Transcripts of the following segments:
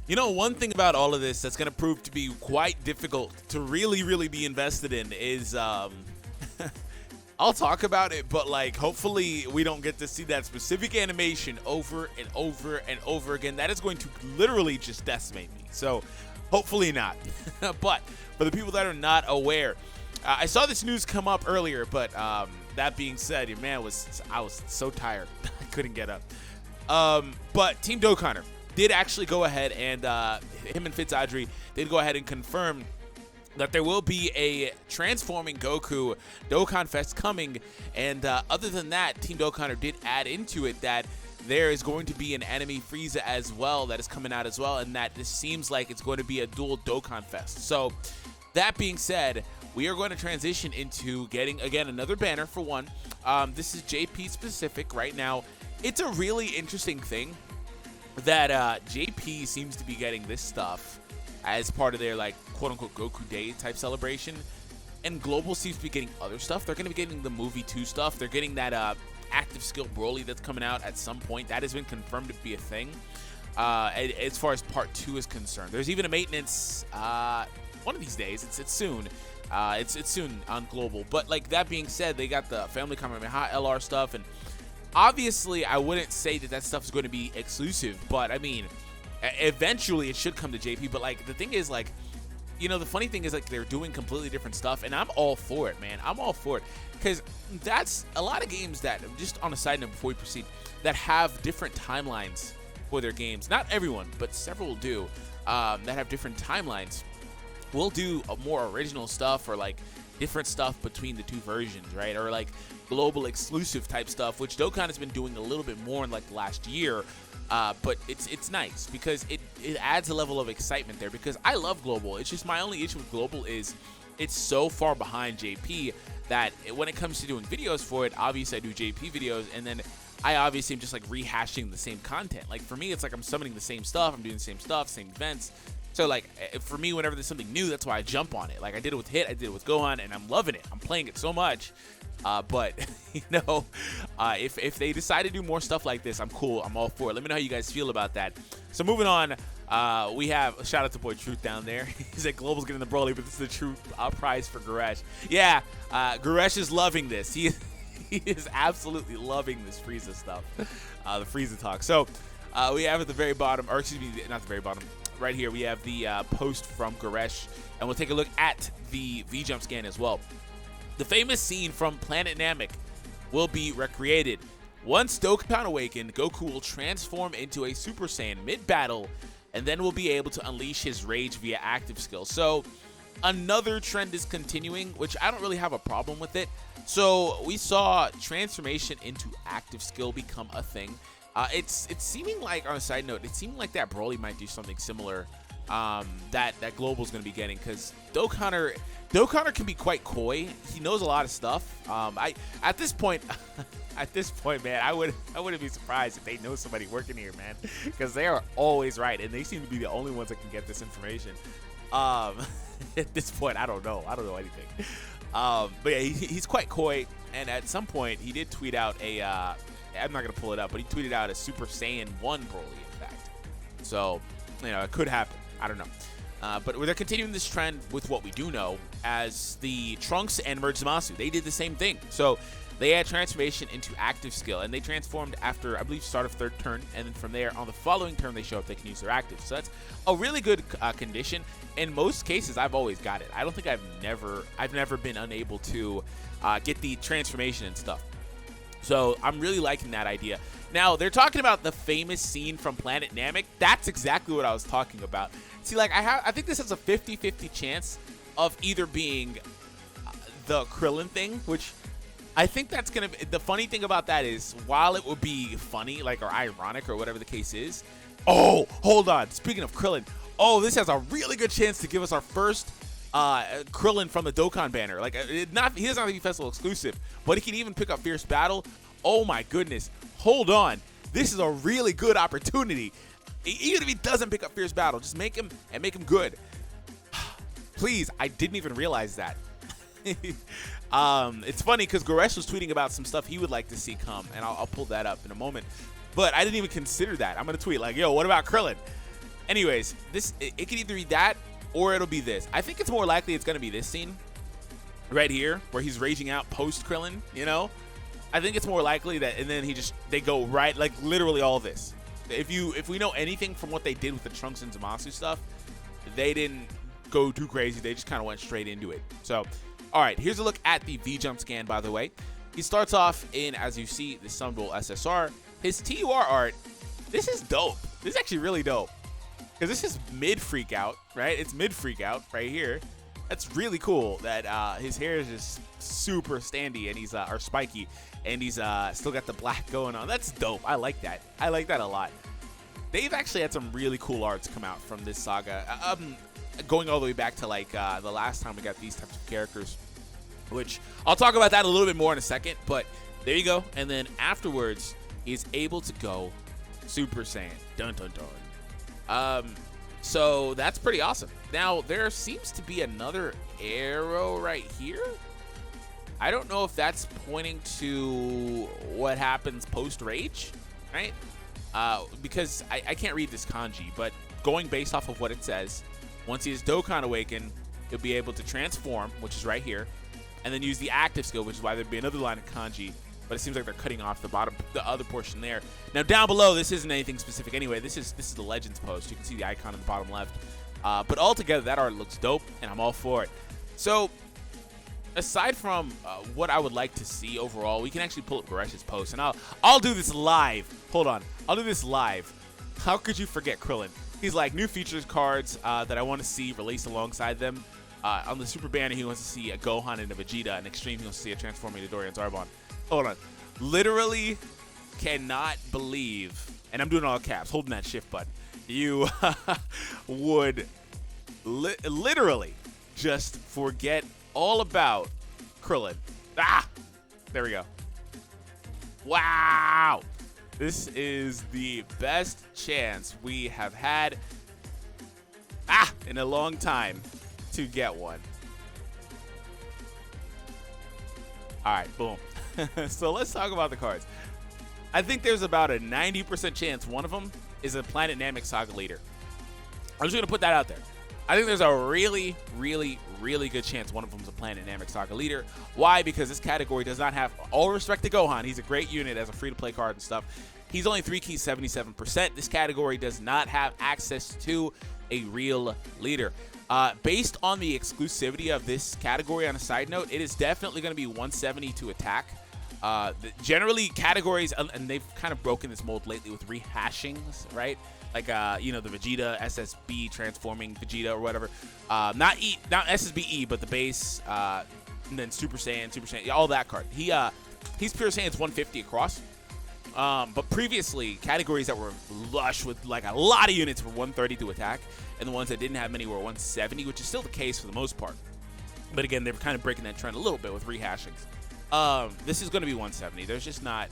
You know, one thing about all of this that's going to prove to be quite difficult to really be invested in is, I'll talk about it, but like, hopefully we don't get to see that specific animation over and over and over again. That is going to literally just decimate me. So hopefully not. But for the people that are not aware, I saw this news come up earlier, but that being said, I was so tired. I couldn't get up. But Team Dokkaner did actually go ahead and him and Fitz-Audrey did go ahead and confirm that there will be a Transforming Goku Dokkan Fest coming. And other than that, Team Dokkaner did add into it that there is going to be an anime Frieza as well that is coming out as well, and that this seems like it's going to be a dual Dokkan Fest. So that being said, we are going to transition into getting, again, another banner for one. This is JP specific right now. It's a really interesting thing that JP seems to be getting this stuff as part of their, like, quote-unquote Goku Day type celebration, and Global seems to be getting other stuff. They're going to be getting the movie 2 stuff. They're getting that active skill Broly that's coming out at some point. That has been confirmed to be a thing as far as part 2 is concerned. There's even a maintenance one of these days. It's soon. It's soon on Global. But like, that being said, they got the Family Kamehameha LR stuff, and obviously I wouldn't say that stuff is going to be exclusive, but I mean, eventually it should come to JP. But like, the thing is, like, you know, the funny thing is, like, they're doing completely different stuff, and I'm all for it, man. I'm all for it, because that's a lot of games that, just on a side note before we proceed, that have different timelines for their games. Not everyone, but several do, that have different timelines. We'll do more original stuff, or like different stuff between the 2 versions, right? Or like global exclusive type stuff, which Dokkan has been doing a little bit more in like the last year. But it's nice because it adds a level of excitement there, because I love Global. It's just my only issue with Global is it's so far behind JP that when it comes to doing videos for it, obviously I do JP videos, and then I obviously am just like rehashing the same content. Like, for me, it's like I'm summoning the same stuff, I'm doing the same stuff, same events. So like, for me, whenever there's something new, that's why I jump on it. Like, I did it with Hit, I did it with Gohan, and I'm loving it. I'm playing it so much. But, you know, if they decide to do more stuff like this, I'm cool. I'm all for it. Let me know how you guys feel about that. So moving on, we have, shout out to boy Truth down there. He said Global's getting the Broly, but this is the true prize for Goresh. Yeah, Goresh is loving this. He is absolutely loving this Frieza stuff, the Frieza talk. So we have at the very bottom, or excuse me, not the very bottom, right here, we have the post from Goresh, and we'll take a look at the VJump scan as well. The famous scene from Planet Namek will be recreated. Once Dokkan awakened, Goku will transform into a Super Saiyan mid-battle, and then will be able to unleash his rage via active skill. So another trend is continuing, which I don't really have a problem with it. So we saw transformation into active skill become a thing. It's seeming like, on a side note, it's seeming like that Broly might do something similar that Global's going to be getting, because Dokkaner can be quite coy. He knows a lot of stuff. At this point, man, I wouldn't be surprised if they know somebody working here, man, because they are always right, and they seem to be the only ones that can get this information. At this point, I don't know anything. But yeah, he's quite coy, and at some point he did tweet out a I'm not gonna pull it up, but he tweeted out a Super Saiyan 1 Broly, in fact. So, you know, it could happen. I don't know. But they're continuing this trend with what we do know as the Trunks and Merge Zamasu. They did the same thing. So they had transformation into active skill, and they transformed after, I believe, start of 3rd turn, and then from there, on the following turn, they show up, they can use their active. So that's a really good condition. In most cases, I've always got it. I don't think I've never been unable to get the transformation and stuff. So I'm really liking that idea. Now, they're talking about the famous scene from Planet Namek. That's exactly what I was talking about. See, like, I think this has a 50-50 chance of either being the Krillin thing, which I think that's going to be, the funny thing about that is, while it would be funny, like, or ironic, or whatever the case is. Oh, hold on. Speaking of Krillin, oh, this has a really good chance to give us our first Krillin from the Dokkan banner. Like, he doesn't have to be festival exclusive, but he can even pick up Fierce Battle. Oh my goodness. Hold on. This is a really good opportunity. Even if he doesn't pick up Fierce Battle, just make him good. Please, I didn't even realize that. It's funny because Goresh was tweeting about some stuff he would like to see come, and I'll pull that up in a moment. But I didn't even consider that. I'm going to tweet like, yo, what about Krillin? Anyways, it could either be that or it'll be this. I think it's more likely it's going to be this scene right here where he's raging out post Krillin, you know? I think it's more likely that, and then they go right, like literally all this. If we know anything from what they did with the Trunks and Zamasu stuff, they didn't go too crazy. They just kind of went straight into it. So, all right, here's a look at the VJump scan, by the way. He starts off in, as you see, the Summonable SSR. His TUR art, this is dope. This is actually really dope. Because this is mid-freak out, right? It's mid-freak out right here. That's really cool that his hair is just super standy and he's or spiky, and he's still got the black going on. That's dope. I like that. I like that a lot. They've actually had some really cool arts come out from this saga. Going all the way back to like the last time we got these types of characters, which I'll talk about that a little bit more in a second. But there you go. And then afterwards, he's able to go Super Saiyan. Dun dun dun. So that's pretty awesome. Now, there seems to be another arrow right here. I don't know if that's pointing to what happens post-rage, right? Because I can't read this kanji, but going based off of what it says, once he is Dokkan Awakened, he'll be able to transform, which is right here, and then use the active skill, which is why there'd be another line of kanji. But it seems like they're cutting off the other portion there. Now down below, this isn't anything specific anyway. This is the Legends post. You can see the icon in the bottom left. But altogether, that art looks dope, and I'm all for it. So aside from what I would like to see overall, we can actually pull up Goresh's post, and I'll do this live. Hold on, I'll do this live. How could you forget Krillin? He's like, new features cards that I want to see released alongside them. On the Super Banner, he wants to see a Gohan and a Vegeta. And Extreme, he wants to see a transforming Dorian Zarbon. Hold on. Literally cannot believe, and I'm doing all caps, holding that shift button, you would literally just forget all about Krillin. Ah! There we go. Wow! This is the best chance we have had in a long time to get one. All right, boom. So let's talk about the cards. I think there's about a 90% chance one of them is a Planet Namek Saga leader. I'm just going to put that out there. I think there's a really, really, really good chance one of them is a Planet Namek Saga leader. Why? Because this category does not have, all respect to Gohan, he's a great unit as a free-to-play card and stuff. He's only 3 keys, 77%. This category does not have access to a real leader. Based on the exclusivity of this category, on a side note, it is definitely going to be 170 to attack. Generally, categories, and they've kind of broken this mold lately with rehashings, right? Like, you know, the Vegeta, SSB transforming Vegeta or whatever. Not SSBE, but the base, and then Super Saiyan, all that card. He's Pure Saiyan's 150 across. But previously, categories that were lush with like a lot of units were 130 to attack, and the ones that didn't have many were 170, which is still the case for the most part. But again, they were kind of breaking that trend a little bit with rehashings. This is going to be 170. There's not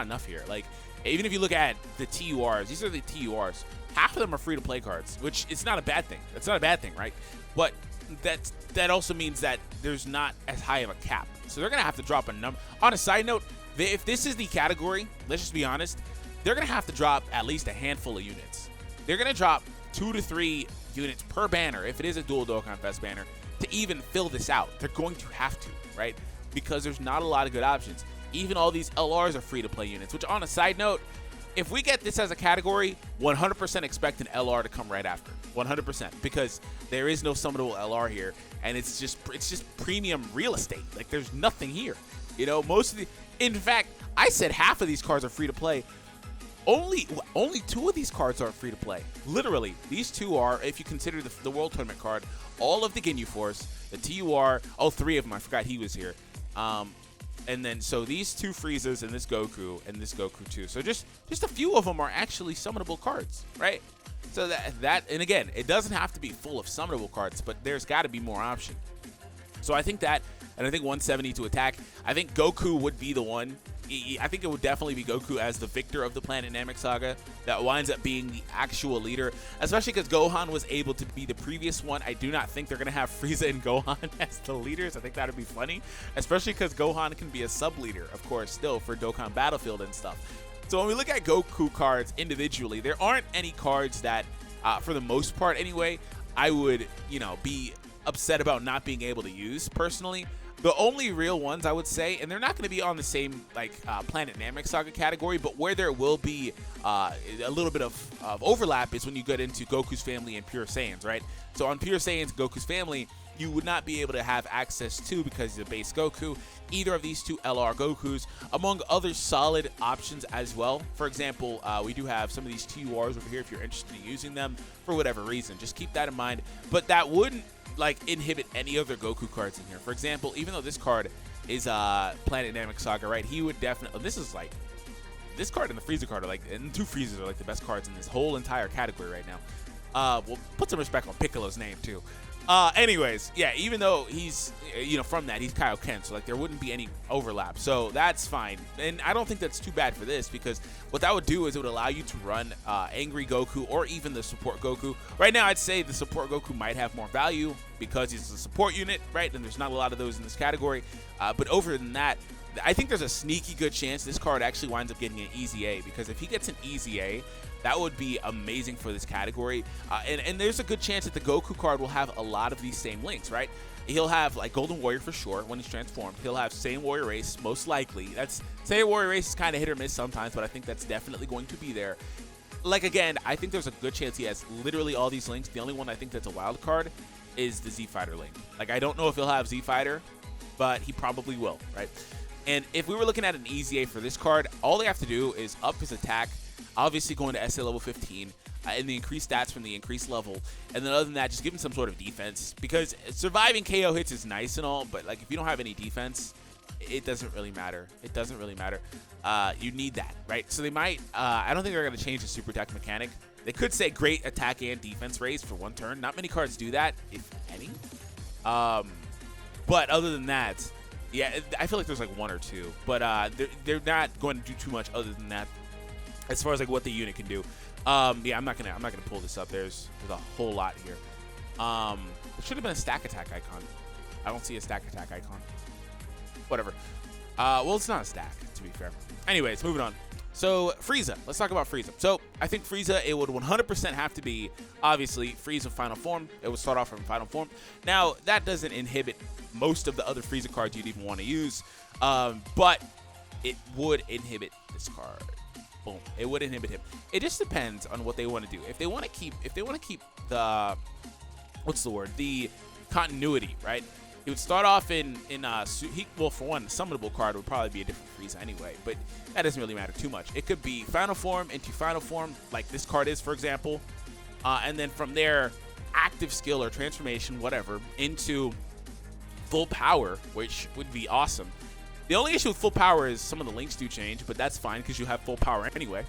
enough here. Like, even if you look at the TURs, these are the TURs. Half of them are free-to-play cards, which it's not a bad thing. That's not a bad thing, right? But that also means that there's not as high of a cap. So they're going to have to drop a number. On a side note, if this is the category, let's just be honest, they're going to have to drop at least a handful of units. They're going to drop 2 to 3 units per banner, if it is a dual Dokkan Fest banner, to even fill this out. They're going to have to, right? Because there's not a lot of good options. Even all these LRs are free-to-play units, which, on a side note, if we get this as a category, 100% expect an LR to come right after. 100%, because there is no summonable LR here, and it's just premium real estate. Like, there's nothing here. You know, in fact, I said half of these cards are free-to-play. Only 2 of these cards aren't free-to-play. Literally, these 2 are, if you consider the World Tournament card, all of the Ginyu Force, the TUR, 3 of them, I forgot he was here. And then, so these 2 Friezas and this Goku too. So just a few of them are actually summonable cards, right? So and again, it doesn't have to be full of summonable cards, but there's got to be more option. So I think that, and I think 170 to attack. I think Goku would be the one. I think it would definitely be Goku as the victor of the Planet Namek Saga that winds up being the actual leader, especially because Gohan was able to be the previous one. I do not think they're going to have Frieza and Gohan as the leaders. I think that would be funny, especially because Gohan can be a sub-leader, of course, still for Dokkan Battlefield and stuff. So when we look at Goku cards individually, there aren't any cards that for the most part anyway, I would, you know, be upset about not being able to use personally. The only real ones I would say, and they're not going to be on the same like Planet Namek Saga category, but where there will be a little bit of overlap is when you get into Goku's family and Pure Saiyans, right? So on Pure Saiyans, Goku's family, you would not be able to have access to, because of the base Goku, either of these two LR Gokus, among other solid options as well. For example, we do have some of these TURs over here if you're interested in using them for whatever reason. Just keep that in mind. But that wouldn't like inhibit any other Goku cards in here. For example, even though this card is Planet Namek Saga, right? He would definitely, this is like, this card and the Frieza card are like, and two Friezas are like the best cards in this whole entire category right now. We'll put some respect on Piccolo's name too. Anyways, yeah, even though he's, you know, from that, he's Kaioken, so like there wouldn't be any overlap, so that's fine. And I don't think that's too bad for this, because what that would do is it would allow you to run Angry Goku or even the support Goku. Right now, I'd say the support Goku might have more value because he's a support unit, right? And there's not a lot of those in this category. But over than that, I think there's a sneaky good chance this card actually winds up getting an easy A, because if he gets an easy A, that would be amazing for this category. And there's a good chance that the Goku card will have a lot of these same links, right? He'll have like Golden Warrior for sure when he's transformed. He'll have Saiyan Warrior Race, most likely. That's Saiyan Warrior Race is kind of hit or miss sometimes, but I think that's definitely going to be there. Like, again, I think there's a good chance he has literally all these links. The only one I think that's a wild card is the Z Fighter link. Like, I don't know if he'll have Z Fighter, but he probably will, right? And if we were looking at an easy A for this card, all they have to do is up his attack, obviously going to SA level 15, and the increased stats from the increased level. And then other than that, just give him some sort of defense, because surviving KO hits is nice and all, but like if you don't have any defense, it doesn't really matter. It doesn't really matter. You need that, right? So they might, I don't think they're going to change the super attack mechanic. They could say great attack and defense raise for one turn. Not many cards do that, if any. But other than that, yeah, I feel like there's like one or two, but they're not going to do too much other than that as far as like what the unit can do. Yeah, I'm not gonna pull this up. There's a whole lot here. It should have been a stack attack icon. I don't see a stack attack icon. Whatever. Well, it's not a stack, to be fair. Anyways, moving on. So Frieza, let's talk about Frieza. So I think Frieza, it would 100% have to be, obviously, Frieza Final Form. It would start off from Final Form. Now, that doesn't inhibit most of the other Frieza cards you'd even want to use, but it would inhibit this card. Boom. It would inhibit him. It just depends on what they want to do. If they want to keep the, what's the word? The continuity, right? He would start off well, for one, the summonable card would probably be a different Frieza anyway, but that doesn't really matter too much. It could be Final Form into Final Form, like this card is, for example, and then from there, active skill or transformation, whatever, into full power, which would be awesome. The only issue with full power is some of the links do change, but that's fine because you have full power anyway.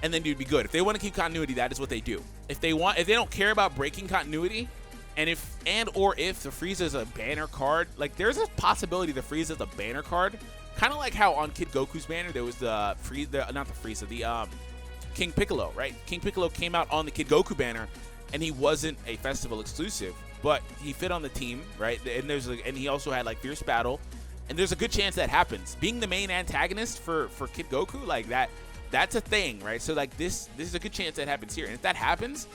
And then you'd be good. If they want to keep continuity, that is what they do. If they don't care about breaking continuity, and if the Frieza is a banner card, like there's a possibility the Frieza is a banner card, kind of like how on Kid Goku's banner there was the King Piccolo, right? King Piccolo came out on the Kid Goku banner, and he wasn't a festival exclusive, but he fit on the team, right? And he also had like Fierce Battle, and there's a good chance that happens. Being the main antagonist for Kid Goku, like that's a thing, right? So like this is a good chance that happens here, and if that happens,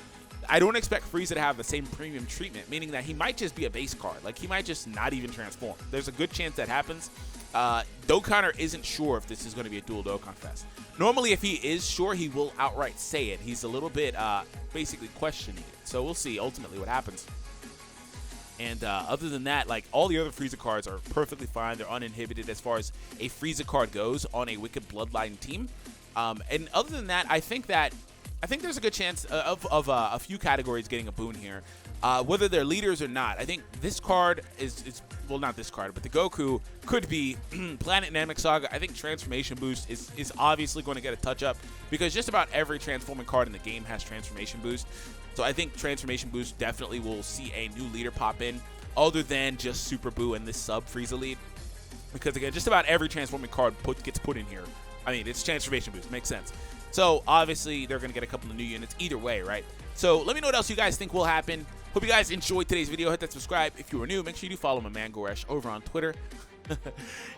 I don't expect Frieza to have the same premium treatment, meaning that he might just be a base card. Like, he might just not even transform. There's a good chance that happens. Dokkaner isn't sure if this is going to be a dual Dokkan Fest. Normally, if he is sure, he will outright say it. He's a little bit basically questioning it. So we'll see ultimately what happens. And other than that, like, all the other Frieza cards are perfectly fine. They're uninhibited as far as a Frieza card goes on a Wicked Bloodline team. And other than that, I think there's a good chance of a few categories getting a boon here, whether they're leaders or not. I think this card is well, not this card, but the Goku could be Planet Namek Saga. I think Transformation Boost is obviously going to get a touch-up because just about every transforming card in the game has Transformation Boost. So I think Transformation Boost definitely will see a new leader pop in, other than just Super Buu and this sub Frieza lead. Because, again, just about every transforming card gets put in here. I mean, it's Transformation Boost. Makes sense. So, obviously, they're going to get a couple of new units either way, right? So, let me know what else you guys think will happen. Hope you guys enjoyed today's video. Hit that subscribe. If you are new, make sure you do follow my man, Goresh, over on Twitter.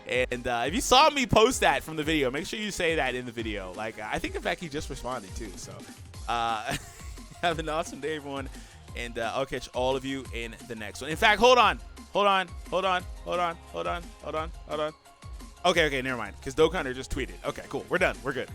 And if you saw me post that from the video, make sure you say that in the video. Like, I think, in fact, he just responded, too. So, Have an awesome day, everyone. And I'll catch all of you in the next one. In fact, hold on. Okay, never mind. Because Dokkan just tweeted. Okay, cool. We're done. We're good.